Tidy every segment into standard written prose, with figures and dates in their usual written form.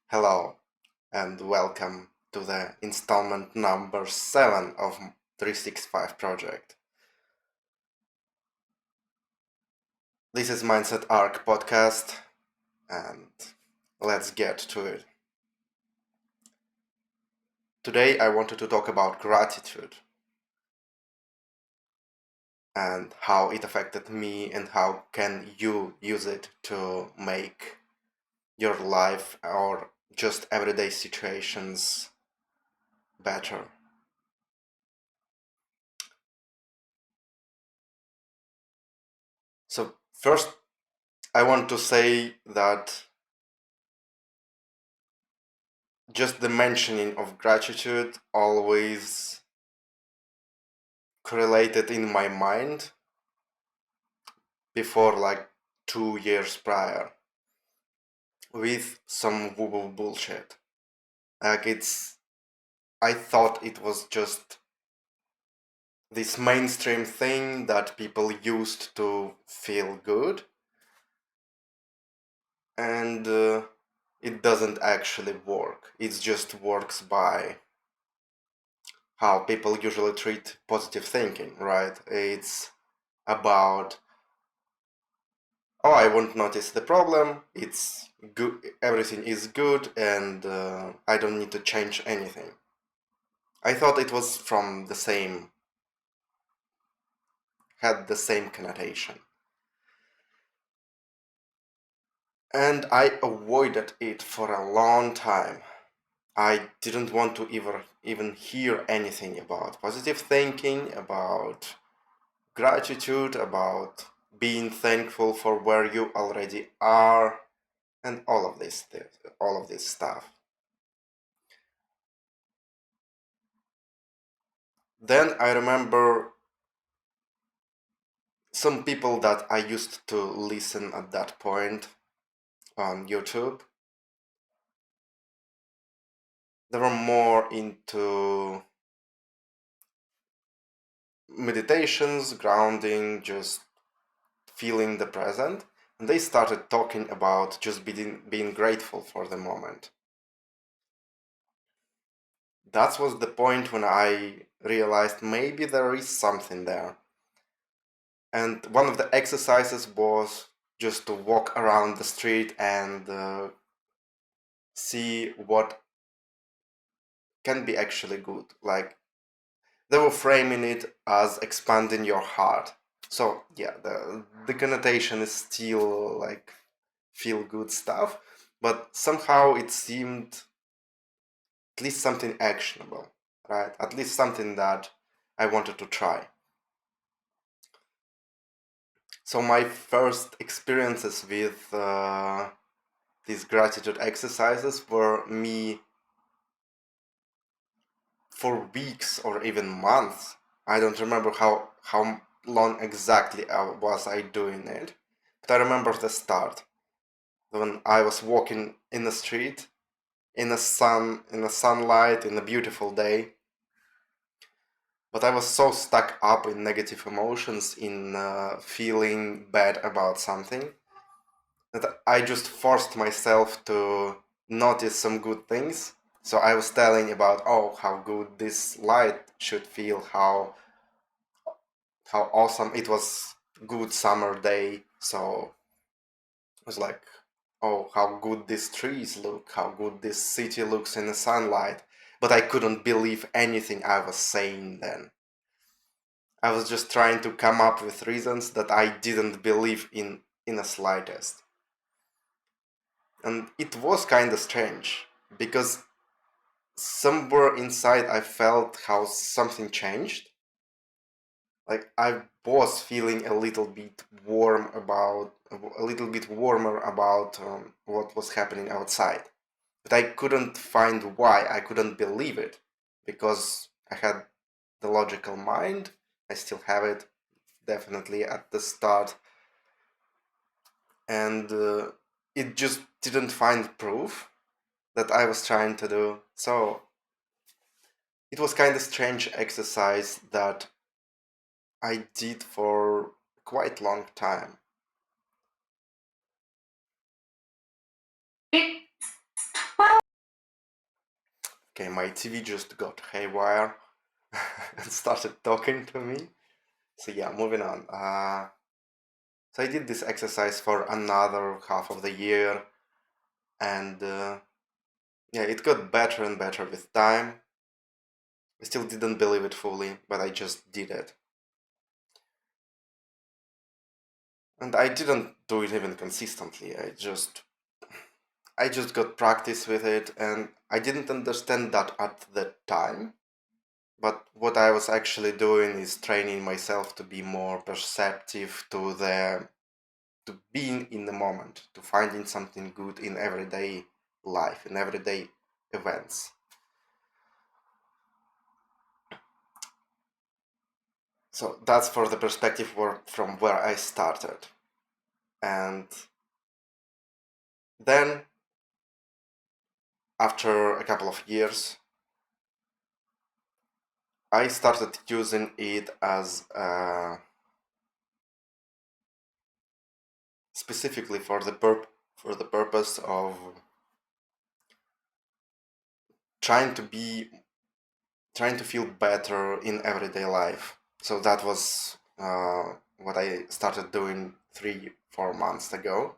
Hello and welcome to the installment number 7 of 365 project. This is Mindset Arc podcast and let's get to it. Today I wanted to talk about gratitude and how it affected me and how can you use it to make your life or just everyday situations better. So first I want to say that just the mentioning of gratitude always correlated in my mind before like 2 years prior with some woo-woo bullshit. Like I thought it was just this mainstream thing that people used to feel good, and it doesn't actually work. It just works by how people usually treat positive thinking, right? It's about, oh, I won't notice the problem, it's good, everything is good, and I don't need to change anything. I thought it was from the same, had the same connotation. And I avoided it for a long time. I didn't want to even hear anything about positive thinking, about gratitude, about being thankful for where you already are, and all of this stuff. Then I remember some people that I used to listen at that point on YouTube. They were more into meditations, grounding, just feeling the present. And they started talking about just being grateful for the moment. That was the point when I realized maybe there is something there. And one of the exercises was just to walk around the street and see what can be actually good. Like they were framing it as expanding your heart. So yeah, the connotation is still like feel good stuff, but somehow it seemed at least something actionable, right? At least something that I wanted to try. So my first experiences with these gratitude exercises were me for weeks or even months. I don't remember how long exactly was I doing it, but I remember the start when I was walking in the street in the sunlight in a beautiful day. But I was so stuck up in negative emotions, in feeling bad about something, that I just forced myself to notice some good things. So I was telling about, oh, how good this light should feel, how awesome it was, good summer day. So I was like, oh, how good these trees look, how good this city looks in the sunlight. But I couldn't believe anything I was saying then. I was just trying to come up with reasons that I didn't believe in the slightest. And it was kind of strange because somewhere inside I felt how something changed. Like I was feeling a little bit warmer about what was happening outside. But I couldn't find why. I couldn't believe it because I had the logical mind. I still have it, definitely at the start, and it just didn't find proof that I was trying to do. So it was kind of strange exercise that I did for quite long time. Okay, my TV just got haywire and started talking to me. So yeah, moving on. So I did this exercise for another half of the year, and yeah, it got better and better with time. I still didn't believe it fully, but I just did it. And I didn't do it even consistently. I just got practice with it, and I didn't understand that at the time. But what I was actually doing is training myself to be more perceptive to being in the moment, to finding something good in everyday life, in everyday events. So that's for the perspective from where I started. And then, after a couple of years, I started using it as specifically for the purpose of trying to be trying to feel better in everyday life. So that was what I started doing 3 4 months ago.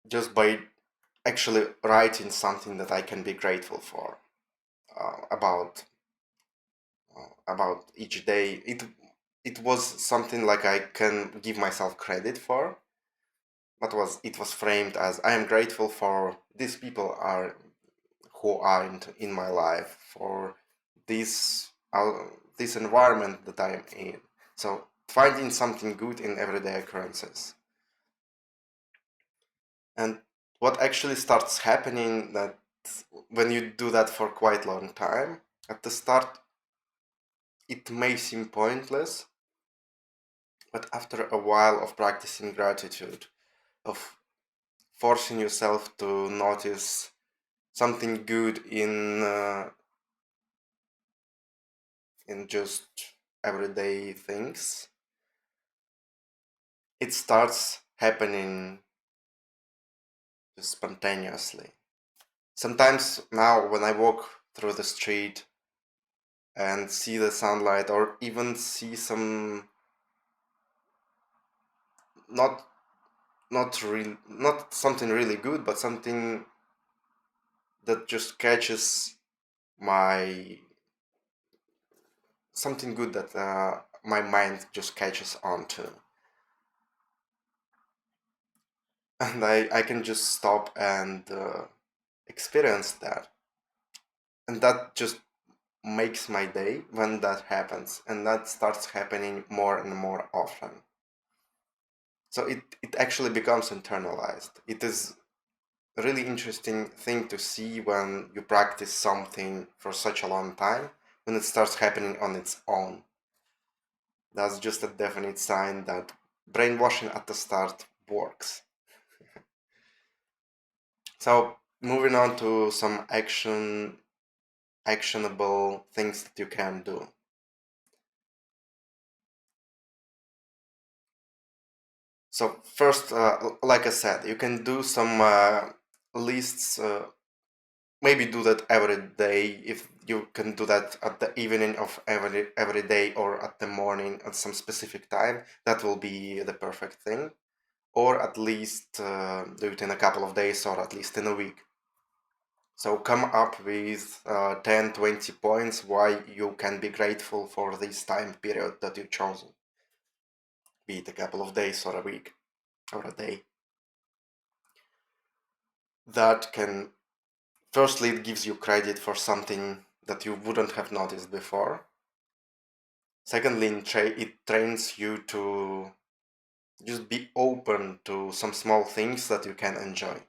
Just by actually writing something that I can be grateful for uh, about about each day. It was something like I can give myself credit for. But it was framed as I am grateful for these people are who aren't in my life, for this this environment that I am in. So finding something good in everyday occurrences. And what actually starts happening that when you do that for quite a long time, at the start it may seem pointless, but after a while of practicing gratitude, of forcing yourself to notice something good in just everyday things, it starts happening just spontaneously. Sometimes now when I walk through the street and see the sunlight, or even see some not not something really good, but something that just catches my something good that my mind just catches on to, and I can just stop and experience that, and that just makes my day when that happens, and that starts happening more and more often. So it actually becomes internalized. It is a really interesting thing to see when you practice something for such a long time, when it starts happening on its own. That's just a definite sign that brainwashing at the start works. So moving on to some actionable things that you can do. So first, like I said, you can do some lists. Maybe do that every day. If you can do that at the evening of every day, or at the morning at some specific time, that will be the perfect thing. Or at least do it in a couple of days, or at least in a week. So come up with 10, 20 points why you can be grateful for this time period that you've chosen, be it a couple of days or a week or a day. That can, firstly, it gives you credit for something that you wouldn't have noticed before. Secondly, it trains you to just be open to some small things that you can enjoy.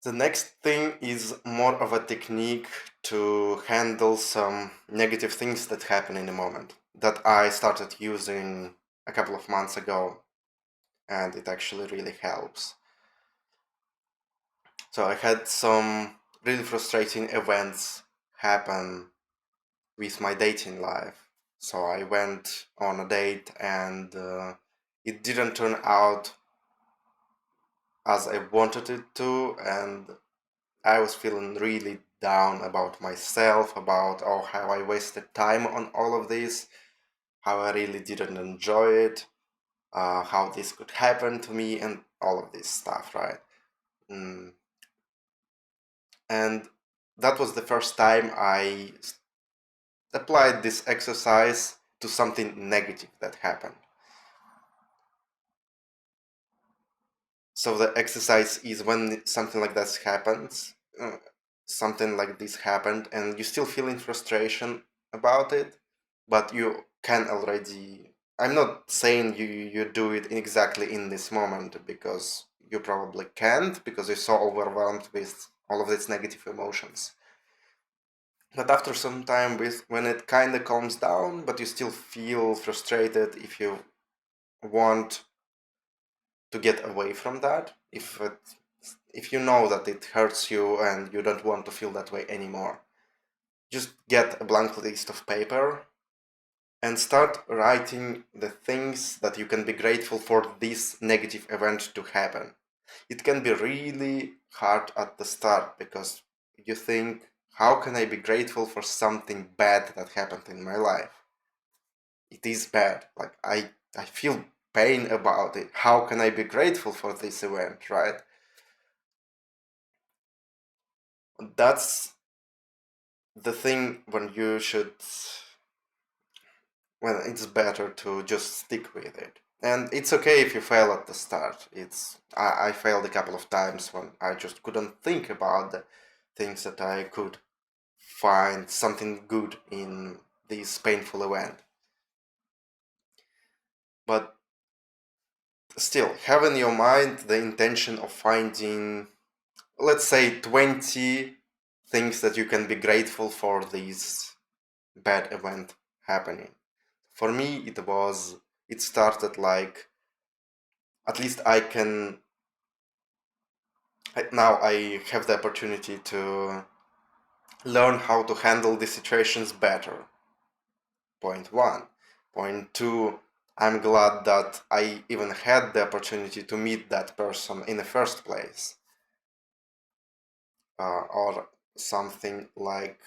The next thing is more of a technique to handle some negative things that happen in the moment that I started using a couple of months ago, and it actually really helps. So I had some really frustrating events happen with my dating life. So I went on a date, and it didn't turn out as I wanted it to, and I was feeling really down about myself, about how I wasted time on all of this, how I really didn't enjoy it, how this could happen to me, and all of this stuff, right? Mm. And that was the first time I applied this exercise to something negative that happened. So the exercise is when something like this happens, something like this happened, and you're still feeling frustration about it, but you can already. I'm not saying you do it exactly in this moment, because you probably can't, because you're so overwhelmed with all of these negative emotions. But after some time, when it kind of calms down, but you still feel frustrated, if you want to get away from that, if you know that it hurts you and you don't want to feel that way anymore, just get a blank list of paper and start writing the things that you can be grateful for this negative event to happen. It can be really hard at the start, because you think, how can I be grateful for something bad that happened in my life? It is bad. Like, I feel pain about it. How can I be grateful for this event, right? That's the thing when it's better to just stick with it. And it's okay if you fail at the start. I failed a couple of times when I just couldn't think about the things that I could find something good in this painful event. But still, have in your mind the intention of finding, let's say, 20 things that you can be grateful for this bad event happening. For me, it started like, at least now I have the opportunity to learn how to handle the situations better. Point one. Point two, I'm glad that I even had the opportunity to meet that person in the first place. Or something like,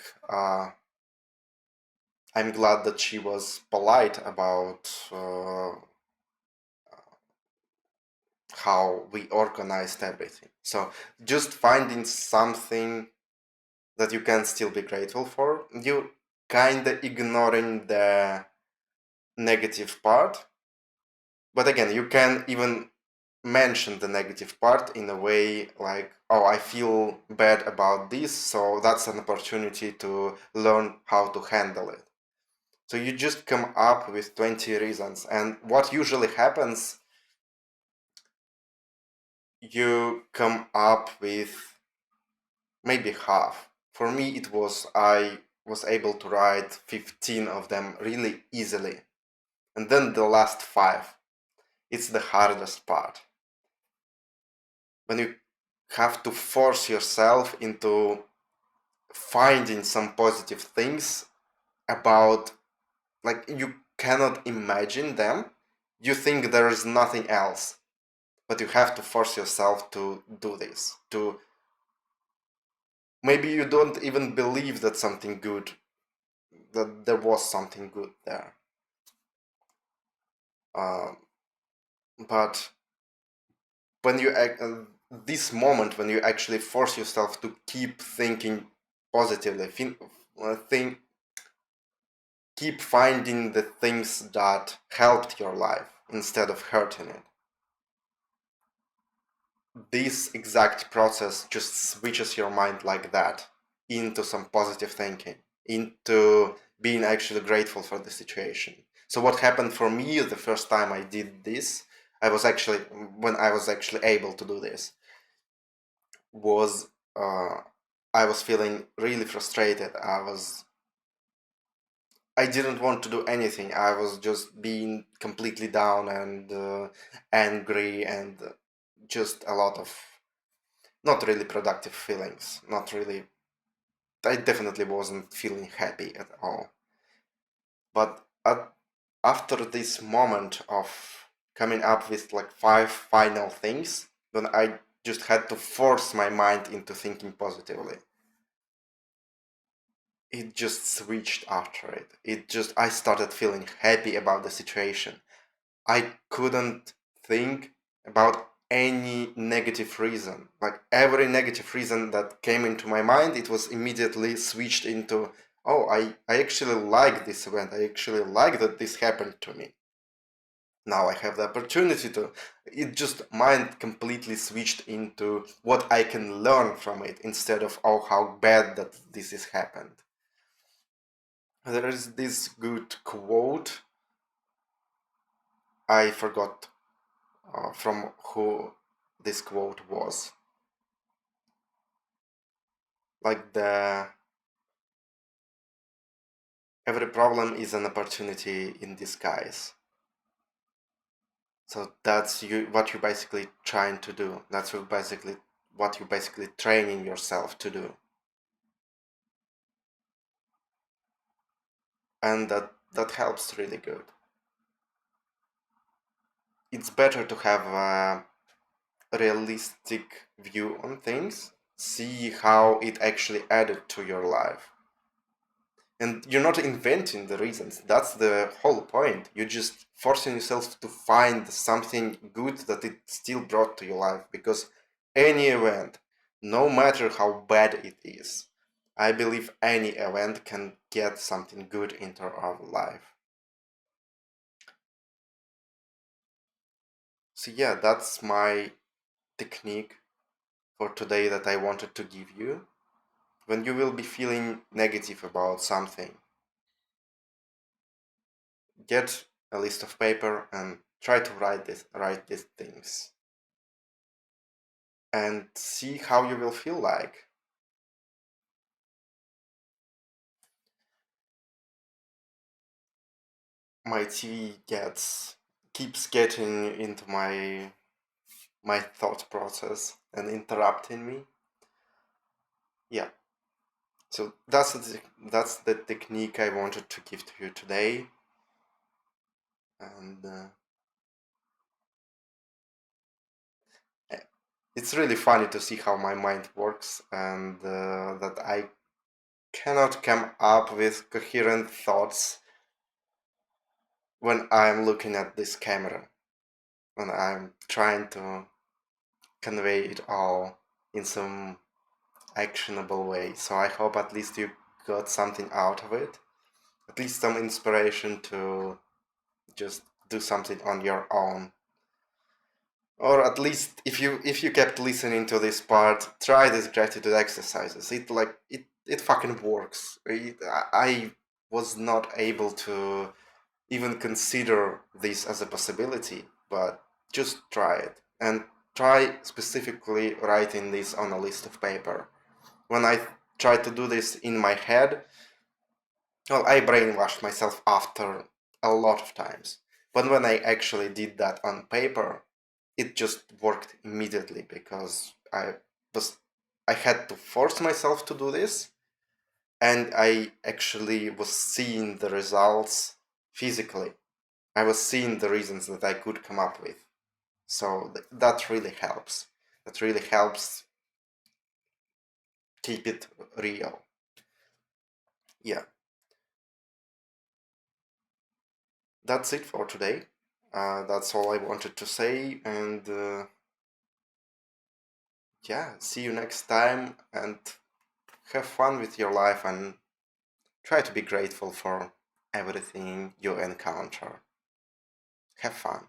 I'm glad that she was polite about how we organized everything. So just finding something that you can still be grateful for, you kind of ignoring the negative part. But again, you can even mention the negative part in a way like, oh, I feel bad about this, so that's an opportunity to learn how to handle it. So you just come up with 20 reasons. And what usually happens, you come up with maybe half. For me, I was able to write 15 of them really easily. And then the last five, it's the hardest part. When you have to force yourself into finding some positive things about, like, you cannot imagine them. You think there is nothing else, but you have to force yourself to do this. To maybe you don't even believe that there was something good there. Uh, but when this moment when you actually force yourself to keep thinking positively, keep finding the things that helped your life instead of hurting it. This exact process just switches your mind like that into some positive thinking, into being actually grateful for the situation. So what happened for me the first time I did this, when I was actually able to do this, was I was feeling really frustrated. I didn't want to do anything. I was just being completely down and angry, and just a lot of not really productive feelings. Not really. I definitely wasn't feeling happy at all. But after this moment of coming up with like 5 final things, then I just had to force my mind into thinking positively. It just switched after it. I started feeling happy about the situation. I couldn't think about any negative reason. Like every negative reason that came into my mind, it was immediately switched into, oh, I actually like this event. I actually like that this happened to me. Now I have the opportunity to. It just mind completely switched into what I can learn from it instead of, oh, how bad that this has happened. There is this good quote. I forgot from who this quote was. Like every problem is an opportunity in disguise. So that's what you're basically trying to do. That's what you're basically training yourself to do. And that helps really good. It's better to have a realistic view on things, see how it actually added to your life. And you're not inventing the reasons. That's the whole point. You're just forcing yourself to find something good that it still brought to your life. Because any event, no matter how bad it is, I believe any event can get something good into our life. So yeah, that's my technique for today that I wanted to give you. When you will be feeling negative about something, get a list of paper and try to write these things and see how you will feel like. My TV keeps getting into my thought process and interrupting me. Yeah. So that's the technique I wanted to give to you today. And it's really funny to see how my mind works and that I cannot come up with coherent thoughts when I'm looking at this camera, when I'm trying to convey it all in some actionable way. So I hope at least you got something out of it, at least some inspiration to just do something on your own. Or at least if you kept listening to this part, try these gratitude exercises. It fucking works. I was not able to even consider this as a possibility, but just try it. And try specifically writing this on a list of paper. When I tried to do this in my head, well, I brainwashed myself after a lot of times. But when I actually did that on paper, it just worked immediately because I had to force myself to do this, and I actually was seeing the results physically. I was seeing the reasons that I could come up with. So that really helps. That really helps keep it real. Yeah, that's it for today. That's all I wanted to say, and yeah, see you next time, and have fun with your life, and try to be grateful for everything you encounter. Have fun.